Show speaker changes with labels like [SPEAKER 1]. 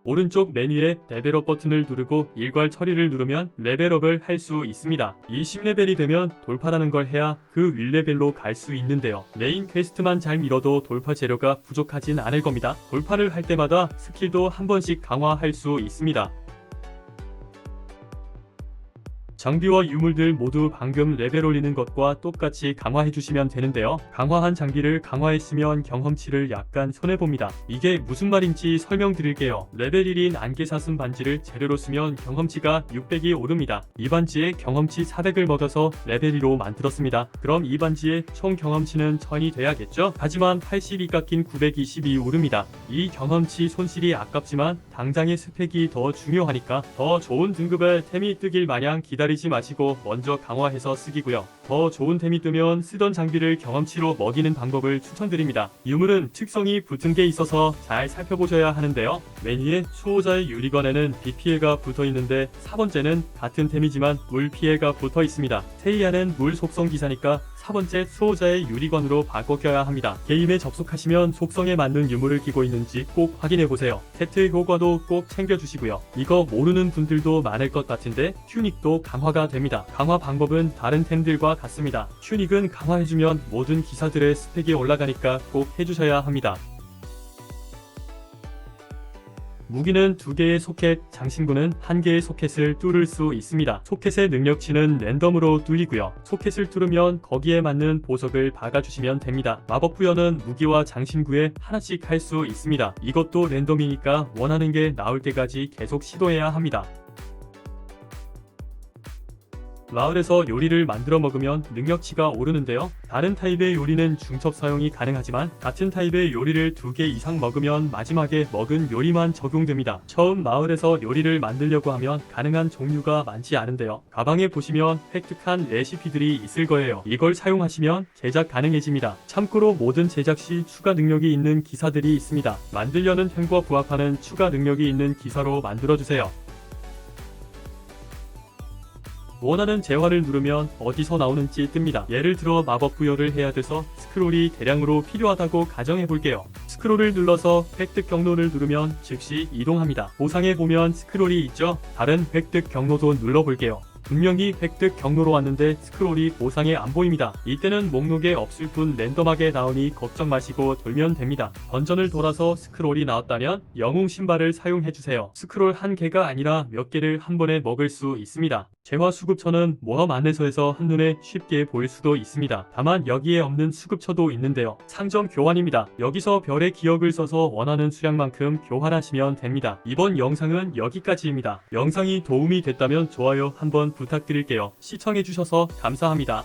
[SPEAKER 1] 오른쪽 메뉴에 레벨업 버튼을 누르고 일괄 처리를 누르면 레벨업을 할 수 있습니다. 이 10레벨이 되면 돌파라는 걸 해야 그 윗레벨로 갈 수 있는데요. 메인 퀘스트만 잘 밀어도 돌파 재료가 부족하진 않을 겁니다. 돌파를 할 때마다 스킬도 한 번씩 강화할 수 있습니다. 장비와 유물들 모두 방금 레벨 올리는 것과 똑같이 강화해주시면 되는데요. 강화한 장비를 강화했으면 경험치를 약간 손해봅니다. 이게 무슨 말인지 설명드릴게요. 레벨 1인 안개사슴 반지를 재료로 쓰면 경험치가 600이 오릅니다. 이 반지에 경험치 400을 먹여서 레벨 2로 만들었습니다. 그럼 이 반지의 총 경험치는 1000이 돼야겠죠? 하지만 82 깎인 922 오릅니다. 이 경험치 손실이 아깝지만 당장의 스펙이 더 중요하니까 더 좋은 등급의 템이 뜨길 마냥 기다리지 마시고 먼저 강화해서 쓰기고요. 더 좋은 템이 뜨면 쓰던 장비를 경험치로 먹이는 방법을 추천드립니다. 유물은 특성이 붙은 게 있어서 잘 살펴보셔야 하는데요. 메뉴에 수호자의 유리관에는 빛 피해가 붙어 있는데 4번째는 같은 템이지만 물 피해가 붙어 있습니다. 테이아는 물 속성 기사니까 4번째 수호자의 유리관으로 바꿔 껴야 합니다. 게임에 접속하시면 속성에 맞는 유물을 끼고 있는지 꼭 확인해보세요. 세트 효과도 꼭 챙겨주시고요. 이거 모르는 분들도 많을 것 같은데 튜닉도 강화가 됩니다. 강화 방법은 다른 템들과 같습니다. 튜닉은 강화해주면 모든 기사들의 스펙이 올라가니까 꼭 해주셔야 합니다. 무기는 2개의 소켓, 장신구는 1개의 소켓을 뚫을 수 있습니다. 소켓의 능력치는 랜덤으로 뚫리고요. 소켓을 뚫으면 거기에 맞는 보석을 박아주시면 됩니다. 마법 부여는 무기와 장신구에 하나씩 할 수 있습니다. 이것도 랜덤이니까 원하는 게 나올 때까지 계속 시도해야 합니다. 마을에서 요리를 만들어 먹으면 능력치가 오르는데요. 다른 타입의 요리는 중첩 사용이 가능하지만 같은 타입의 요리를 2개 이상 먹으면 마지막에 먹은 요리만 적용됩니다. 처음 마을에서 요리를 만들려고 하면 가능한 종류가 많지 않은데요. 가방에 보시면 획득한 레시피들이 있을 거예요. 이걸 사용하시면 제작 가능해집니다. 참고로 모든 제작 시 추가 능력이 있는 기사들이 있습니다. 만들려는 템과 부합하는 추가 능력이 있는 기사로 만들어주세요. 원하는 재화를 누르면 어디서 나오는지 뜹니다. 예를 들어 마법 부여를 해야 돼서 스크롤이 대량으로 필요하다고 가정해볼게요. 스크롤을 눌러서 획득 경로를 누르면 즉시 이동합니다. 보상에 보면 스크롤이 있죠? 다른 획득 경로도 눌러볼게요. 분명히 획득 경로로 왔는데 스크롤이 보상에 안 보입니다. 이때는 목록에 없을 뿐 랜덤하게 나오니 걱정 마시고 돌면 됩니다. 던전을 돌아서 스크롤이 나왔다면 영웅 신발을 사용해주세요. 스크롤 한 개가 아니라 몇 개를 한 번에 먹을 수 있습니다. 재화 수급처는 모험 안내서에서 한눈에 쉽게 보일 수도 있습니다. 다만 여기에 없는 수급처도 있는데요. 상점 교환입니다. 여기서 별의 기억을 써서 원하는 수량만큼 교환하시면 됩니다. 이번 영상은 여기까지입니다. 영상이 도움이 됐다면 좋아요 한번 부탁드릴게요. 시청해주셔서 감사합니다.